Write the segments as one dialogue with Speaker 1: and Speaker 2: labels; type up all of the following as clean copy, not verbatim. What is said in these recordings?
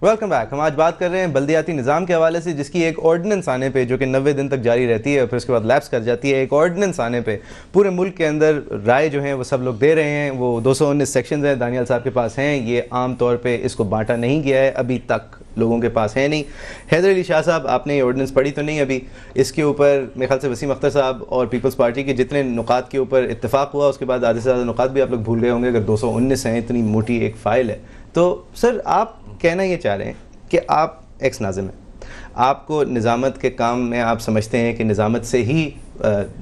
Speaker 1: Welcome back. ہم آج بات کر رہے ہیں بلدیاتی نظام کے حوالے سے، جس کی ایک آرڈیننس آنے پہ جو کہ 90 دن تک جاری رہتی ہے اور پھر اس کے بعد لیپس کر جاتی ہے. ایک آرڈیننس آنے پہ پورے ملک کے اندر رائے جو ہیں وہ سب لوگ دے رہے ہیں. وہ 219 سیکشنز ہیں، دانیال صاحب کے پاس ہیں. یہ عام طور پہ اس کو بانٹا نہیں گیا ہے، ابھی تک لوگوں کے پاس ہے نہیں. حیدر علی شاہ صاحب، آپ نے یہ آرڈیننس پڑھی تو نہیں ابھی؟ اس کے اوپر میرے خیال سے وسیم اختر صاحب اور پیپلز پارٹی کے جتنے نکات کے اوپر اتفاق ہوا، اس کے بعد آدھے سے زیادہ نکات بھی آپ لوگ بھول گئے ہوں گے. اگر 219 ہیں، اتنی موٹی ایک فائل ہے، تو سر آپ کہنا یہ چاہ رہے ہیں کہ آپ ایکس ناظم ہیں، آپ کو نظامت کے کام میں آپ سمجھتے ہیں کہ نظامت سے ہی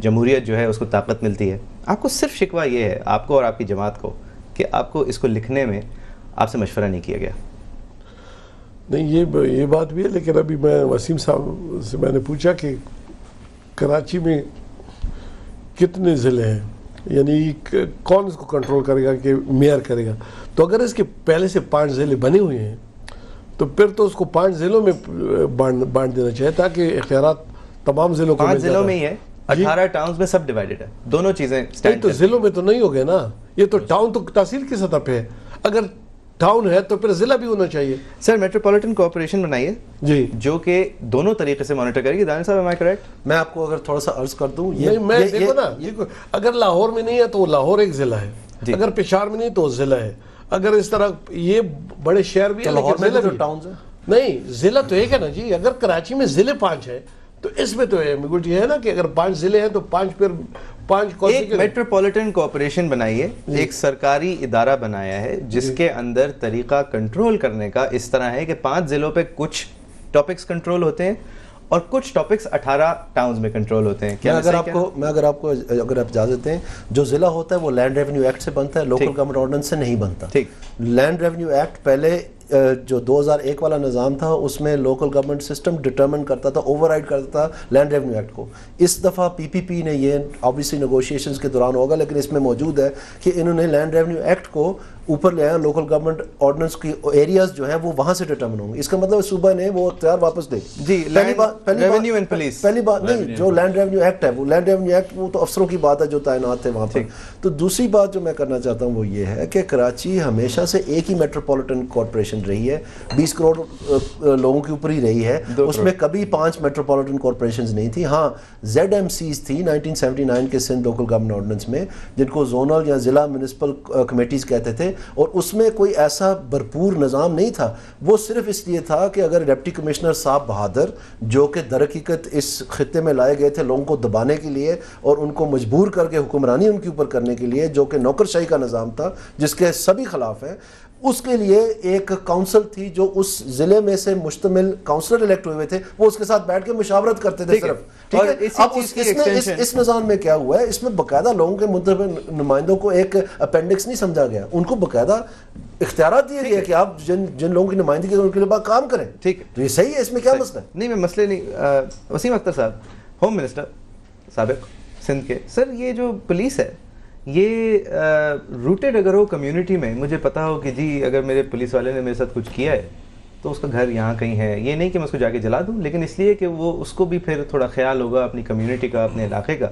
Speaker 1: جمہوریت جو ہے اس کو طاقت ملتی ہے. آپ کو صرف شکوہ یہ ہے، آپ کو اور آپ کی جماعت کو، کہ آپ کو اس کو لکھنے میں آپ سے مشورہ نہیں کیا گیا.
Speaker 2: نہیں، یہ بات بھی ہے، لیکن ابھی میں وسیم صاحب سے میں نے پوچھا کہ کراچی میں کتنے ضلع ہیں، یعنی کون اس کو کنٹرول کرے گا کہ میئر کرے گا. تو اگر اس کے پہلے سے 5 ضلع بنے ہوئے ہیں تو پھر تو اس کو 5 ضلعوں میں بانٹ دینا چاہیے تاکہ اختیارات تمام ضلعوں کو
Speaker 1: 5 ضلعوں میں ہی ہے، 18 ٹاؤنز میں سب ڈیوائیڈڈ ہے. دونوں چیزیں
Speaker 2: تو ضلعوں میں تو نہیں ہو گئے نا، یہ تو ٹاؤن تو تحصیل کی سطح پہ ہے. اگر ٹاؤن ہے تو پھر ضلع بھی ہونا چاہیے.
Speaker 1: سر میٹروپولیٹن کوآپریشن بنائیے
Speaker 2: جی،
Speaker 1: جو کہ دونوں طریقے سے مانیٹر کرے گی. دانیال صاحب، am I correct؟
Speaker 3: میں آپ کو اگر تھوڑا سا عرض کر دوں،
Speaker 2: میں دیکھو نا، اگر لاہور میں نہیں ہے تو لاہور ایک ضلع ہے، اگر پشاور میں نہیں تو ضلع ہے. اگر اس طرح یہ بڑے شہر بھی ہیں
Speaker 3: لاہور میں
Speaker 2: ضلع
Speaker 3: جو
Speaker 2: بھی
Speaker 3: ٹاؤنز ہیں،
Speaker 2: نہیں، ضلع تو ایک ہے نا جی. اگر کراچی میں ضلع 5 ہے تو اس میں تو ایمبیگوٹی ہے نا کہ اگر 5 ضلع ہیں تو 5 پھر 5
Speaker 1: ایک میٹروپولیٹن کوآپریشن بنائیے، ایک سرکاری ادارہ بنایا ہے جس کے اندر طریقہ کنٹرول کرنے کا اس طرح ہے کہ 5 ضلعوں پہ کچھ ٹاپکس کنٹرول ہوتے ہیں اور کچھ ٹاپکس 18 ٹاؤنز میں کنٹرول ہوتے ہیں.
Speaker 3: اگر آپ اجازت دیں، جو ضلع ہوتا ہے وہ لینڈ ریونیو ایکٹ سے بنتا ہے، لوکل گورنمنٹ آرڈیننس سے نہیں بنتا. لینڈ ریونیو ایکٹ پہلے جو 2001 والا نظام تھا اس میں لوکل گورنمنٹ سسٹم ڈٹرمن کرتا تھا، اوور رائڈ کرتا تھا لینڈ ریونیو ایکٹ کو. اس دفعہ پی پی پی نے، یہ آبویسلی نیگوشیشنز کے دوران ہوگا لیکن اس میں موجود ہے کہ انہوں نے لینڈ ریونیو ایکٹ کو اوپر لے آیا، لوکل گورنمنٹ آرڈیننس کی ایریاز جو ہیں وہ وہاں سے ڈٹرمن ہوں گے. اس کا مطلب صوبہ نے وہ اختیار واپس دے.
Speaker 1: جی، ریونیو اینڈ پولیس
Speaker 3: پہلی بات نہیں، جو لینڈ ریونیو ایکٹ ہے وہ لینڈ ریونیو ایکٹ وہ تو افسروں کی بات ہے جو تعینات تھے وہاں پر. تو دوسری بات جو میں کرنا چاہتا ہوں وہ یہ ہے کہ کراچی ہمیشہ سے ایک ہی میٹروپولیٹن کارپوریشن رہی ہے، 20 کروڑ لوگوں کے اوپر ہی رہی ہے. اس میں کبھی 5 میٹروپولیٹن کارپوریشنز نہیں تھی. ہاں، زیڈ ایم سیز تھی 1979 کے سندھ لوکل گورنمنٹ آرڈیننس میں، جن کو زونل یا ضلع میونسپل کمیٹیز کہتے تھے، اور اس میں کوئی ایسا بھرپور نظام نہیں تھا. وہ صرف اس لیے تھا کہ اگر ڈپٹی کمشنر صاحب بہادر، جو کہ در حقیقت اس خطے میں لائے گئے تھے لوگوں کو دبانے کے لیے اور ان کو مجبور کر کے حکمرانی ان کے اوپر کرنے کے لیے، جو کہ نوکرشاہی کا نظام تھا جس کے سبھی خلاف ہیں، اس کے لیے ایک کاؤنسل تھی جو اس ضلع میں سے مشتمل کاؤنسلر الیکٹ ہوئے تھے، وہ اس کے ساتھ بیٹھ کے مشاورت کرتے تھے صرف. ٹھیک ہے، اب اس نظام میں کیا ہوا ہے، اس میں باقاعدہ لوگوں کے منتخب نمائندوں کو ایک اپینڈکس نہیں سمجھا گیا، ان کو باقاعدہ اختیارات دیے گئے کہ آپ جن لوگوں کی نمائندگی ان کے لیے کام کریں. ٹھیک، تو یہ صحیح ہے، اس میں کیا مسئلہ ہے؟
Speaker 1: نہیں، میں مسئلے نہیں. وسیم اختر صاحب، ہوم منسٹر سابق سندھ کے، سر یہ جو پولیس ہے یہ روٹیڈ اگر ہو کمیونٹی میں، مجھے پتا ہو کہ جی اگر میرے پولیس والے نے میرے ساتھ کچھ کیا ہے تو اس کا گھر یہاں کہیں ہے، یہ نہیں کہ میں اس کو جا کے جلا دوں، لیکن اس لیے کہ وہ اس کو بھی پھر تھوڑا خیال ہوگا اپنی کمیونٹی کا، اپنے علاقے کا.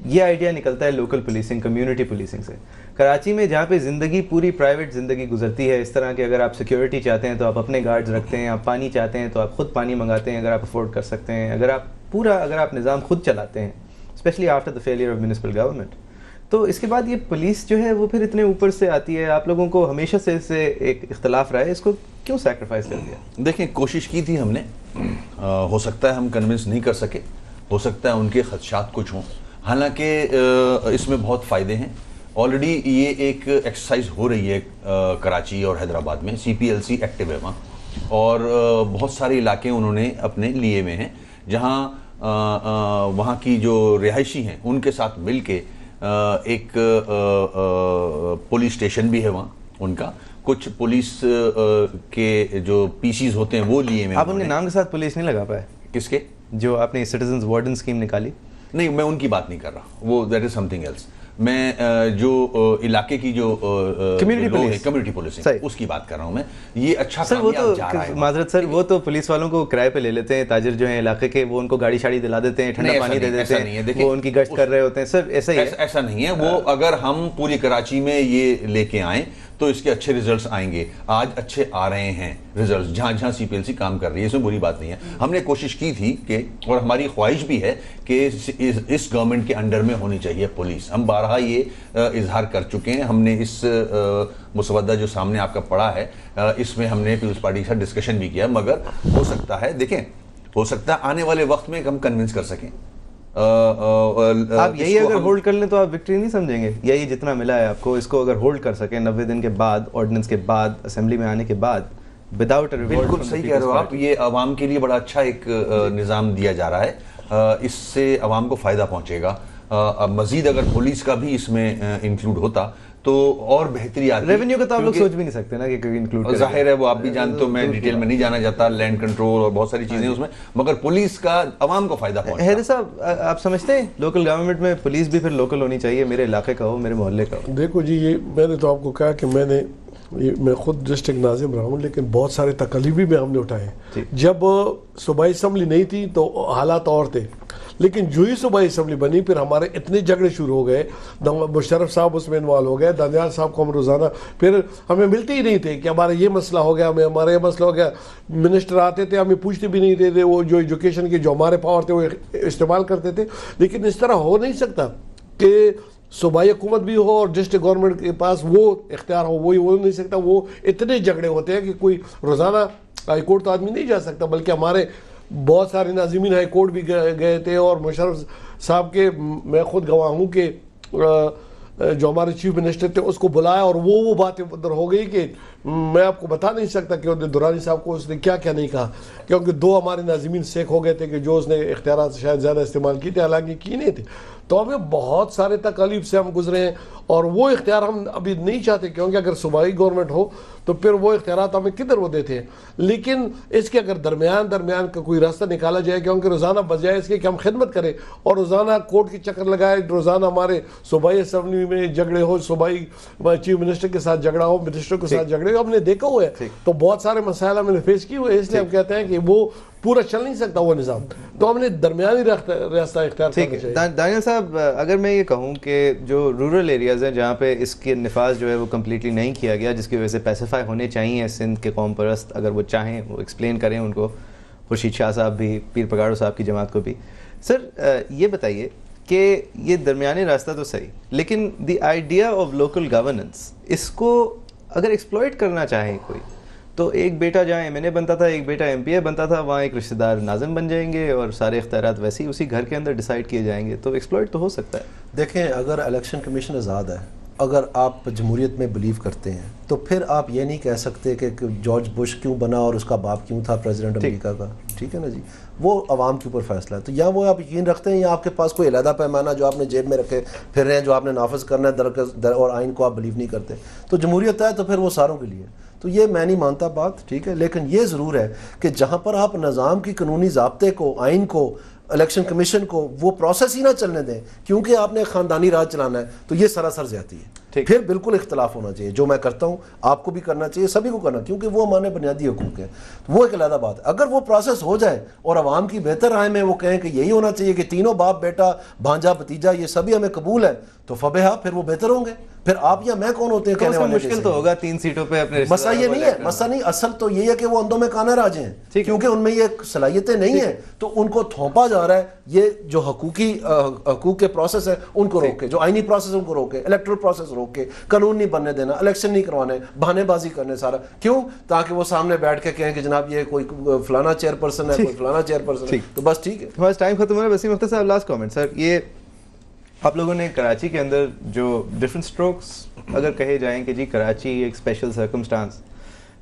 Speaker 1: یہ آئیڈیا نکلتا ہے لوکل پولیسنگ، کمیونٹی پولیسنگ سے. کراچی میں جہاں پہ زندگی پوری پرائیویٹ زندگی گزرتی ہے، اس طرح کہ اگر آپ سیکیورٹی چاہتے ہیں تو آپ اپنے گارڈز رکھتے ہیں، آپ پانی چاہتے ہیں تو آپ خود پانی منگاتے ہیں اگر آپ افورڈ کر سکتے ہیں، اگر آپ نظام خود چلاتے ہیں، especially after the failure of municipal government. تو اس کے بعد یہ پولیس جو ہے وہ پھر اتنے اوپر سے آتی ہے. آپ لوگوں کو ہمیشہ سے اس سے ایک اختلاف رہا ہے، اس کو کیوں سیکریفائز کر دیا؟
Speaker 4: دیکھیں، کوشش کی تھی ہم نے، ہو سکتا ہے ہم کنونس نہیں کر سکے، ہو سکتا ہے ان کے خدشات کچھ ہوں، حالانکہ اس میں بہت فائدے ہیں. آلریڈی یہ ایک ایکسرسائز ہو رہی ہے کراچی اور حیدرآباد میں، سی پی ایل سی ایکٹیو ہے وہاں، اور بہت سارے علاقے انہوں نے اپنے لیے میں ہیں جہاں وہاں کی جو رہائشی ہیں ان کے ساتھ مل کے ایک پولیس اسٹیشن بھی ہے وہاں ان کا. کچھ پولیس کے جو پی سیز ہوتے ہیں وہ لیے میں.
Speaker 1: آپ ان کے نام کے ساتھ پولیس نہیں لگا پائے؟
Speaker 4: کس کے؟
Speaker 1: جو آپ نے سٹیزنز وارڈن اسکیم نکالی.
Speaker 4: نہیں، میں ان کی بات نہیں کر رہا، وہ that is something else. میں جو علاقے کی جو کمیونٹی پولیسنگ اس کی بات کر رہا ہوں میں. یہ اچھا
Speaker 1: سر وہ تو معذرت سر وہ تو پولیس والوں کو کرائے پہ لے لیتے ہیں, تاجر جو ہیں علاقے کے وہ ان کو گاڑی شاڑی دلا دیتے ہیں, ٹھنڈا پانی دے دیتے ہیں, وہ ان کی گشت کر رہے ہوتے ہیں. سر ایسا ہی ہے,
Speaker 4: ایسا نہیں ہے. وہ اگر ہم پوری کراچی میں یہ لے کے آئیں تو اس کے اچھے ریزلٹس آئیں گے. آج اچھے آ رہے ہیں ریزلٹس جہاں جہاں سی پی ایل سی کام کر رہی ہے, اس میں بری بات نہیں ہے. ہم نے کوشش کی تھی کہ, اور ہماری خواہش بھی ہے کہ اس گورنمنٹ کے انڈر میں ہونی چاہیے پولیس. ہم بارہا یہ اظہار کر چکے ہیں. ہم نے اس مسودہ جو سامنے آپ کا پڑا ہے اس میں ہم نے پیپلز پارٹی کے ساتھ ڈسکشن بھی کیا, مگر ہو سکتا ہے دیکھیں ہو سکتا ہے آنے والے وقت میں ہم کنونس کر سکیں.
Speaker 1: آپ یہی اگر ہولڈ کر لیں تو آپ وکٹری نہیں سمجھیں گے. یہی جتنا ملا ہے آپ کو, اس کو اگر ہولڈ کر سکیں 90 دن کے بعد, آرڈیننس کے بعد, اسمبلی میں آنے کے بعد, وداؤٹ اے ریوارڈ.
Speaker 4: بالکل صحیح کہہ رہے ہو آپ. یہ عوام کے لیے بڑا اچھا ایک نظام دیا جا رہا ہے. اس سے عوام کو فائدہ پہنچے گا. مزید اگر پولیس کا بھی اس میں انکلوڈ ہوتا تو اور بہتری آتی.
Speaker 1: ریونیو کا تو آپ لوگ سوچ بھی نہیں سکتے نا کہ کوئی انکلوڈ کرے.
Speaker 4: ظاہر ہے وہ آپ بھی جانتے ہو, میں ڈیٹیل میں نہیں جانا چاہتا, لینڈ کنٹرول اور بہت ساری چیزیں اس میں, مگر پولیس کا عوام کو فائدہ پہنچتا ہے.
Speaker 1: حیدر صاحب آپ سمجھتے ہیں لوکل گورنمنٹ میں پولیس بھی پھر لوکل ہونی چاہیے, میرے علاقے کا ہو, میرے محلے کا ہو؟
Speaker 2: دیکھو جی, یہ میں نے تو آپ کو کہا کہ میں خود ڈسٹرکٹ ناظم رہا ہوں, لیکن بہت سارے تکلیفی بھی ہم نے اٹھائے. جب صوبائی اسمبلی نہیں تھی تو حالات اور تھے, لیکن جو ہی صوبائی اسمبلی بنی پھر ہمارے اتنے جھگڑے شروع ہو گئے. مشرف صاحب اس میں انوالو ہو گئے, دانیال صاحب کو ہم روزانہ, پھر ہمیں ملتے ہی نہیں تھے کہ ہمارا یہ مسئلہ ہو گیا, ہمارا یہ مسئلہ ہو گیا. منسٹر آتے تھے, ہمیں پوچھتے بھی نہیں تھے, وہ جو ایجوکیشن کے جو ہمارے پاور تھے وہ استعمال کرتے تھے. لیکن اس طرح ہو نہیں سکتا کہ صوبائی حکومت بھی ہو اور ڈسٹرکٹ گورنمنٹ کے پاس وہ اختیار ہو, وہی ہو نہیں سکتا. وہ اتنے جھگڑے ہوتے ہیں کہ کوئی روزانہ ہائی کورٹ تو آدمی نہیں جا سکتا, بلکہ ہمارے بہت سارے ناظمین ہائی کورٹ بھی گئے تھے. اور مشرف صاحب کے میں خود گواہ ہوں کہ جو ہمارے چیف منسٹر تھے اس کو بلایا, اور وہ باتیں ادھر ہو گئی کہ میں آپ کو بتا نہیں سکتا کہ دورانی صاحب کو اس نے کیا کیا نہیں کہا, کیونکہ 2 ہمارے ناظمین سیکھ ہو گئے تھے کہ جو اس نے اختیارات شاید زیادہ استعمال کی تھے, حالانکہ کی نہیں تھے. تو ہمیں بہت سارے تکالیف سے ہم گزرے ہیں, اور وہ اختیار ہم ابھی نہیں چاہتے, کیونکہ اگر صوبائی گورنمنٹ ہو تو پھر وہ اختیارات ہمیں کدھر وہ دیتے ہیں. لیکن اس کے اگر درمیان کا کوئی راستہ نکالا جائے, کیونکہ روزانہ بجائے اس کے کہ ہم خدمت کریں اور روزانہ کورٹ کے چکر لگائے, روزانہ ہمارے صوبائی اسمبلی میں جھگڑے ہو, صوبائی چیف منسٹر کے ساتھ جھگڑا ہو, منسٹر کے ساتھ جھگڑے ہو, ہم نے دیکھا ہوا ہے. تو بہت سارے مسائل ہم نے فیس کیے ہوئے, اس لیے ہم کہتے ہیں کہ وہ پورا چل نہیں سکتا وہ نظام, تو ہم نے درمیانی راستہ اختیار کرنا چاہیے.
Speaker 1: دانیال صاحب اگر میں یہ کہوں کہ جو رورل ایریاز ہیں جہاں پہ اس کے نفاذ جو ہے وہ کمپلیٹلی نہیں کیا گیا, جس کی وجہ سے پیسیفائی ہونے چاہیے سندھ کے قوم پرست, اگر وہ چاہیں وہ ایکسپلین کریں ان کو, خورشید شاہ صاحب بھی, پیر پگاڑو صاحب کی جماعت کو بھی. سر یہ بتائیے کہ یہ درمیانی راستہ تو صحیح, لیکن the idea of local governance, اس کو اگر ایکسپلوئٹ کرنا چاہیں کوئی, تو ایک بیٹا جہاں ایم این اے بنتا تھا, ایک بیٹا ایم پی اے بنتا تھا, وہاں ایک رشتہ دار ناظم بن جائیں گے اور سارے اختیارات ویسے ہی اسی گھر کے اندر ڈیسائیڈ کیے جائیں گے. تو ایکسپلوئٹ تو ہو سکتا ہے.
Speaker 3: دیکھیں, اگر الیکشن کمیشن آزاد ہے, اگر آپ جمہوریت میں بلیو کرتے ہیں, تو پھر آپ یہ نہیں کہہ سکتے کہ جارج بش کیوں بنا اور اس کا باپ کیوں تھا پریزیڈنٹ امریکہ کا. ٹھیک ہے نا جی, وہ عوام کے اوپر فیصلہ ہے. تو یا وہ آپ یقین رکھتے ہیں یا آپ کے پاس کوئی علیحدہ پیمانہ جو آپ نے جیب میں رکھے پھر رہے ہیں, جو آپ نے نافذ کرنا ہے اور آئین کو آپ بلیو نہیں کرتے. تو جمہوریت ہے تو پھر وہ ساروں کے لیے. تو یہ میں نہیں مانتا بات, ٹھیک ہے, لیکن یہ ضرور ہے کہ جہاں پر آپ نظام کی قانونی ضابطے کو, آئین کو, الیکشن کمیشن کو وہ پروسیس ہی نہ چلنے دیں کیونکہ آپ نے خاندانی راج چلانا ہے, تو یہ سراسر زیادتی ہے. پھر بالکل اختلاف ہونا چاہیے, جو میں کرتا ہوں آپ کو بھی کرنا چاہیے, سبھی کو کرنا, کیونکہ وہ ہمارے بنیادی حقوق ہیں. وہ ایک علیحدہ بات ہے. اگر وہ پروسیس ہو جائے اور عوام کی بہتر رائے میں وہ کہیں کہ یہی ہونا چاہیے کہ تینوں باپ بیٹا بھانجا بھتیجا یہ سبھی ہمیں قبول ہے, تو فبہا پھر وہ بہتر ہوں گے. پھر آپ یا میں کون ہوتے ہیں کہنے والے؟
Speaker 1: مشکل تو ہوگا 3 سیٹوں پہ اپنے
Speaker 3: مسئلہ یہ نہیں ہے, مسئلہ نہیں, اصل تو یہ ہے کہ وہ اندھوں میں کانا راجے ہیں, کیونکہ ان میں یہ صلاحیتیں نہیں ہیں, تو ان کو تھوپا جا رہا ہے. یہ جو حقوق کے پروسیس ہے ان کو روکے, جو آئینی پروسیس ان کو روکے, الیکٹرل پروسیس روکے, قانون نہیں بننے دینا, الیکشن نہیں کروانے, بہانے بازی کرنے سارا. کیوں؟ تاکہ وہ سامنے بیٹھ کے کہیں کہ جناب یہ کوئی فلانا چیئر پرسن ہے, کوئی فلانا چیئر پرسن ہے. تو بس ٹھیک ہے,
Speaker 1: بس ٹائم ختم ہو رہا ہے. وسیم اختر صاحب لاسٹ کامنٹ. سر یہ آپ لوگوں نے کراچی کے اندر جو ڈفرنٹ اسٹروکس اگر کہے جائیں کہ جی کراچی ایک اسپیشل سرکمسٹانس,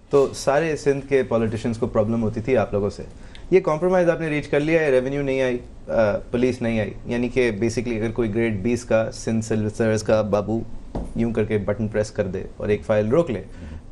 Speaker 1: تو سارے سندھ کے پولیٹیشینس کو پرابلم ہوتی تھی آپ لوگوں سے. یہ کمپرومائز آپ نے ریچ کر لیا ہے, ریونیو نہیں آئی, پولیس نہیں آئی, یعنی کہ بیسکلی اگر کوئی گریڈ 20 کا سندھ سول سروس کا بابو یوں کر کے بٹن پریس کر دے اور ایک فائل روک لے,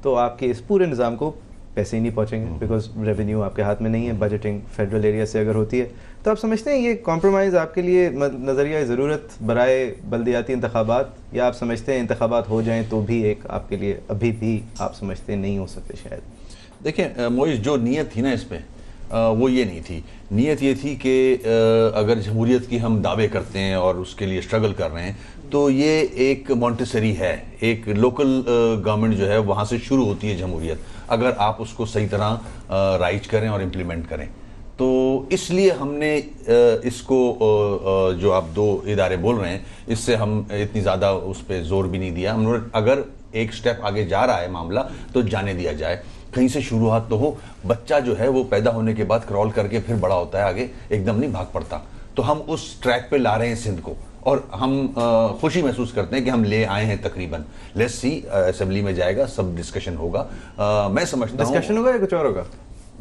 Speaker 1: تو آپ کے اس پورے نظام کو پیسے ہی نہیں پہنچیں گے بیکاز ریونیو آپ کے ہاتھ میں نہیں ہے. بجٹنگ فیڈرل ایریا سے اگر ہوتی ہے تو آپ سمجھتے ہیں یہ کمپرومائز آپ کے لیے نظریہ ضرورت برائے بلدیاتی انتخابات, یا آپ سمجھتے ہیں انتخابات ہو جائیں تو بھی ایک آپ کے لیے ابھی بھی آپ سمجھتے ہیں نہیں ہو سکتے شاید؟
Speaker 4: دیکھیں معیز, جو نیت تھی نا اس پہ وہ یہ نہیں تھی. نیت یہ تھی کہ اگر جمہوریت کی ہم دعوے کرتے ہیں اور اس کے لیے اسٹرگل کر رہے ہیں تو یہ ایک مونٹیسری ہے, ایک لوکل گورنمنٹ جو ہے وہاں سے شروع ہوتی ہے جمہوریت, اگر آپ اس کو صحیح طرح رائج کریں اور امپلیمنٹ کریں. تو اس لیے ہم نے اس کو جو آپ 2 ادارے بول رہے ہیں اس سے ہم اتنی زیادہ اس پہ زور بھی نہیں دیا. ہم نے اگر ایک سٹیپ آگے جا رہا ہے معاملہ تو جانے دیا جائے, کہیں سے شروعات تو ہو. بچہ جو ہے وہ پیدا ہونے کے بعد کرال کر کے پھر بڑا ہوتا ہے, آگے ایک دم نہیں بھاگ پڑتا. تو ہم اس ٹریک پہ لا رہے ہیں سندھ کو, اور ہم خوشی محسوس کرتے ہیں کہ ہم لے آئے ہیں تقریباً. لیٹس سی, اسمبلی میں جائے گا, سب ڈسکشن ہوگا. میں سمجھتا ہوں
Speaker 1: ڈسکشن ہوگا یا کچھ اور ہوگا؟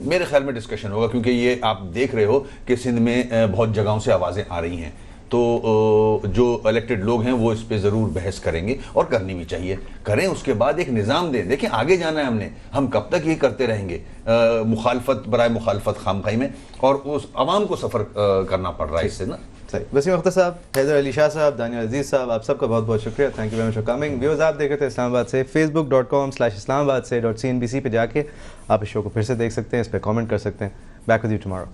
Speaker 4: میرے خیال میں ڈسکشن ہوگا, کیونکہ یہ آپ دیکھ رہے ہو کہ سندھ میں بہت جگہوں سے آوازیں آ رہی ہیں. تو جو الیکٹڈ لوگ ہیں وہ اس پہ ضرور بحث کریں گے, اور کرنی بھی چاہیے. کریں, اس کے بعد ایک نظام دیں. دیکھیں آگے جانا ہے ہم کب تک یہ کرتے رہیں گے مخالفت برائے مخالفت خامخواہی میں, اور اس عوام کو سفر کرنا پڑ رہا ہے اس سے نا.
Speaker 1: صحیح. وسیم اختر صاحب, حیدر علی شاہ صاحب, دانیال عزیز صاحب, آپ سب کا بہت بہت شکریہ. Thank you very much for coming. Viewers, آپ دیکھ رہے تھے اسلام آباد سے. facebook.com/islamabad سے .cnbc پہ جا کے آپ اس شو کو پھر سے دیکھ سکتے ہیں, اس پہ کامنٹ کر سکتے ہیں. Back with you tomorrow.